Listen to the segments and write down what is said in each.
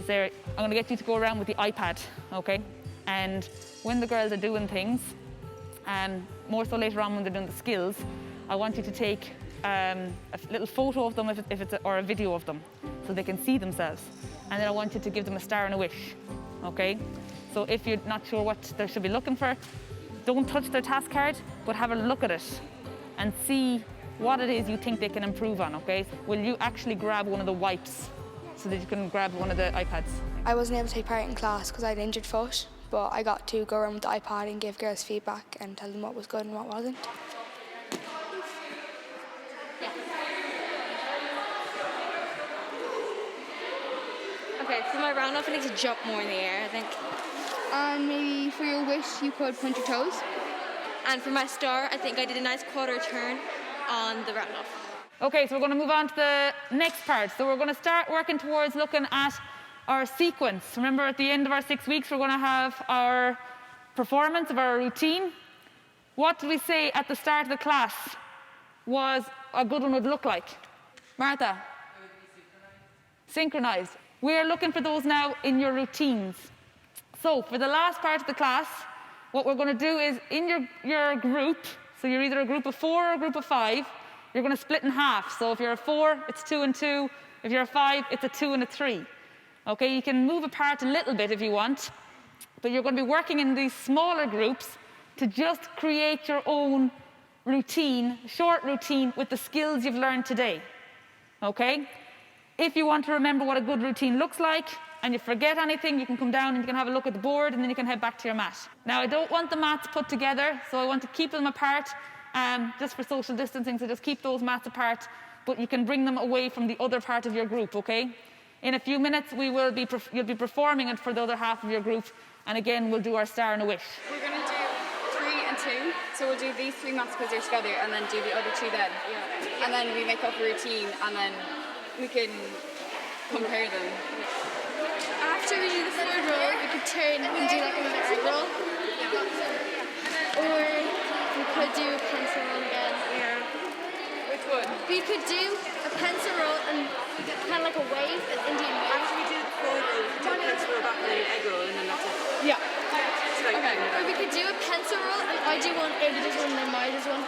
to say, I'm going to get you to go around with the iPad, okay? And when the girls are doing things, more so later on when they're doing the skills, I want you to take a little photo of them or a video of them so they can see themselves. And then I want you to give them a star and a wish, okay? So if you're not sure what they should be looking for, don't touch their task card, but have a look at it and see what it is you think they can improve on, okay? Will you actually grab one of the wipes so that you can grab one of the iPads? I wasn't able to take part in class because I had an injured foot, but I got to go around with the iPad and give girls feedback and tell them what was good and what wasn't. Okay, for my round off, I need to jump more in the air, I think. And maybe for your wish, you could point your toes. And for my star, I think I did a nice quarter turn on the round off. Okay, so we're going to move on to the next part. So we're going to start working towards looking at our sequence. Remember, at the end of our 6 weeks, we're going to have our performance of our routine. What did we say at the start of the class was a good one would look like? Martha? Synchronized. We're looking for those now in your routines. So for the last part of the class, what we're going to do is in your group, so you're either a group of 4 or a group of 5, you're going to split in half. So if you're a 4, it's 2 and 2. If you're a 5, it's a 2 and a 3. Okay, you can move apart a little bit if you want, but you're going to be working in these smaller groups to just create your own routine, short routine with the skills you've learned today. Okay? If you want to remember what a good routine looks like and you forget anything, you can come down and you can have a look at the board and then you can head back to your mat. Now, I don't want the mats put together, so I want to keep them apart just for social distancing, so just keep those mats apart, but you can bring them away from the other part of your group, okay? In a few minutes, you'll be performing it for the other half of your group, and again, we'll do our star and a wish. We're going to do 3 and 2, so we'll do these 3 mats because they're together, and then do the other 2 then. Yeah. And then we make up a routine, and then we can compare them. After we do the forward roll, we could turn and do like another egg roll. Or we could do a pencil roll again. Yeah. Which one? We could do a pencil roll and kind of like a wave, an Indian wave. After we do the forward roll, we do a pencil roll back and then an egg roll, and then that's it. Yeah. So okay. Or we could do a pencil roll and I do one, Ava does one, and then Maya does one.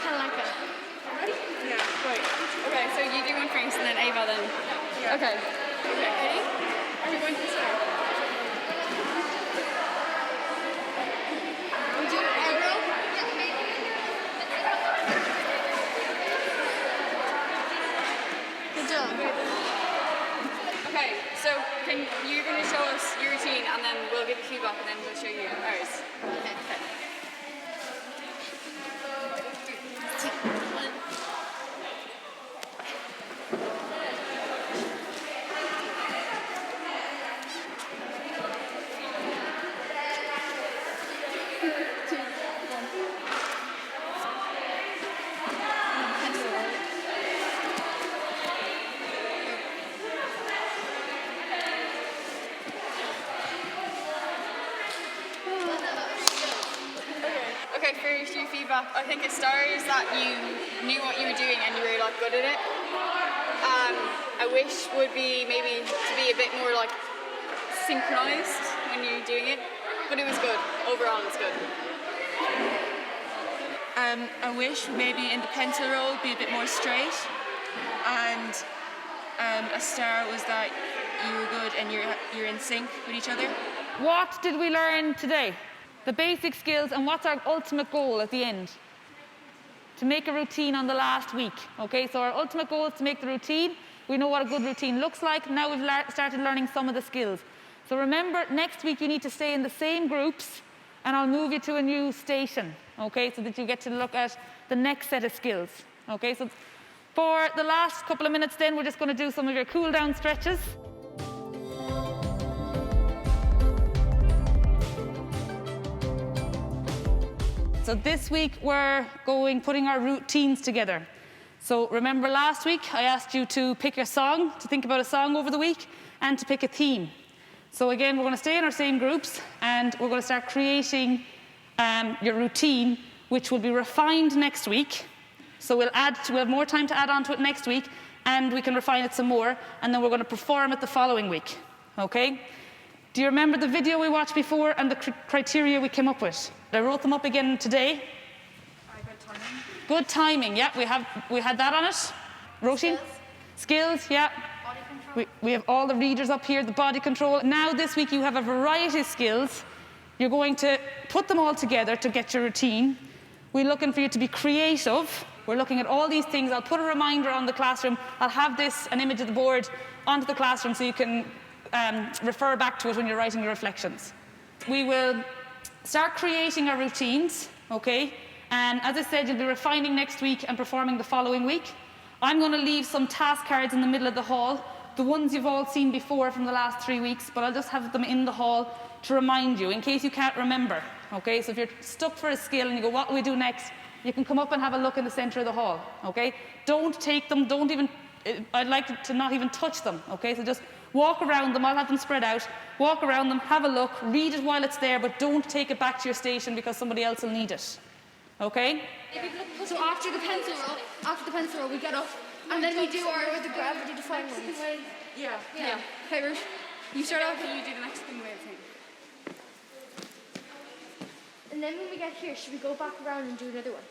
Kind of like that. Yeah, right. Okay, so you do one first and then Ava then. Yeah. Okay. Okay, ready? Are we going to start? We do an egg roll. Good job. Okay, so you're going to show us your routine and then we'll give you feedback and then we'll show you ours. Okay. Okay, for your feedback, I think a star is that you knew what you were doing and you were like good at it. A wish would be maybe to be a bit more like synchronized when you're doing it, but it was good. Overall, it's good. A wish maybe in the pencil roll be a bit more straight, and a star was that you were good and you're in sync with each other. What did we learn today? The basic skills, and what's our ultimate goal at the end? To make a routine on the last week. Okay, so our ultimate goal is to make the routine. We know what a good routine looks like. Now we've started learning some of the skills. So remember, next week you need to stay in the same groups, and I'll move you to a new station, okay, so that you get to look at the next set of skills. Okay, so for the last couple of minutes then, we're just going to do some of your cool down stretches. So this week we're putting our routines together. So remember last week I asked you to pick a song, to think about a song over the week, and to pick a theme. So again, we're going to stay in our same groups and we're going to start creating your routine, which will be refined next week. So we'll have more time to add on to it next week, and we can refine it some more, and then we're going to perform it the following week. okay? Do you remember the video we watched before and the criteria we came up with? I wrote them up again today. Good timing, yeah, we had that on it. Roisin? Skills, yeah. Body control. We have all the readers up here, the body control. Now this week you have a variety of skills. You're going to put them all together to get your routine. We're looking for you to be creative. We're looking at all these things. I'll put a reminder on the classroom. I'll have an image of the board onto the classroom so you can refer back to it when you're writing your reflections. We will start creating our routines, okay? And as I said, you'll be refining next week and performing the following week. I'm going to leave some task cards in the middle of the hall, the ones you've all seen before from the last 3 weeks, but I'll just have them in the hall to remind you in case you can't remember, okay? So if you're stuck for a skill and you go, what do we do next? You can come up and have a look in the centre of the hall, okay? Don't take them, I'd like to not even touch them, okay? So just walk around them, I'll have them spread out, walk around them, have a look, read it while it's there, but don't take it back to your station because somebody else will need it, okay? So after the pencil roll, we get up and then we do the gravity defying ones. Yeah. Okay, Ruth, you start off. You do the next thing way thing. And then when we get here, should we go back around and do another one?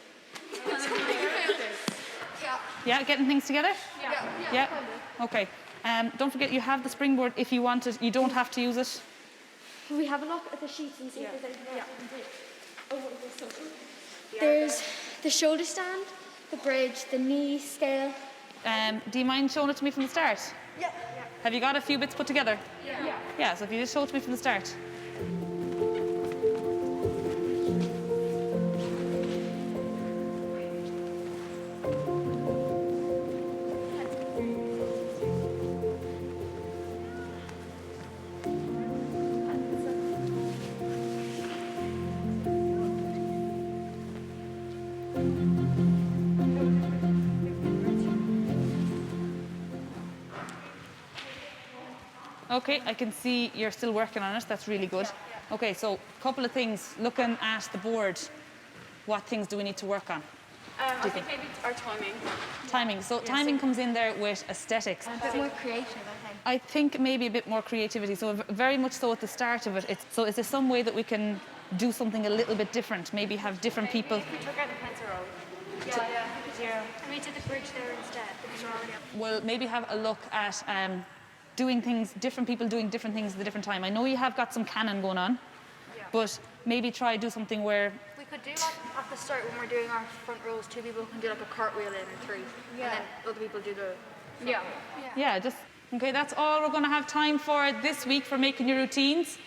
Yeah, getting things together? Yeah. Okay. Don't forget you have the springboard if you want it. You don't have to use it. Can we have a look at the sheets and see if there's anything else we can do? Oh, what is this? There's the shoulder stand, the bridge, the knee scale. Do you mind showing it to me from the start? Yeah. Have you got a few bits put together? Yeah. Yeah, so if you just show it to me from the start. Okay, I can see you're still working on it. That's really good. Okay, so a couple of things. Looking at the board, what things do we need to work on? I think maybe our timing. Timing. So timing comes in there with aesthetics. A bit more creative, I think. I think maybe a bit more creativity. So very much so at the start of it. Is there some way that we can do something a little bit different? Maybe have different people. If we took out the pencil roll. Yeah. And we did the bridge there instead. Because we're already up. We'll maybe have a look at doing things, different people doing different things at a different time. I know you have got some canon going on, but maybe try do something where... We could do like at the start when we're doing our front rows, 2 people can do like a cartwheel in or 3. And then other people do the... Yeah, just... Okay, that's all we're going to have time for this week for making your routines.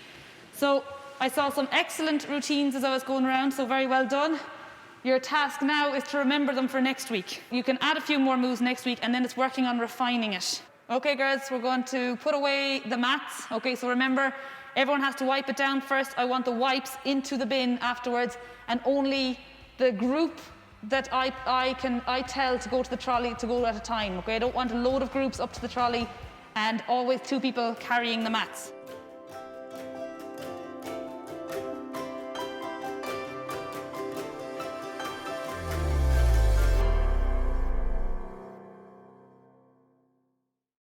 So I saw some excellent routines as I was going around, so very well done. Your task now is to remember them for next week. You can add a few more moves next week, and then it's working on refining it. Okay, girls, we're going to put away the mats. Okay, so remember, everyone has to wipe it down first. I want the wipes into the bin afterwards, and only the group that I tell to go to the trolley to go at a time. Okay, I don't want a load of groups up to the trolley and always 2 people carrying the mats.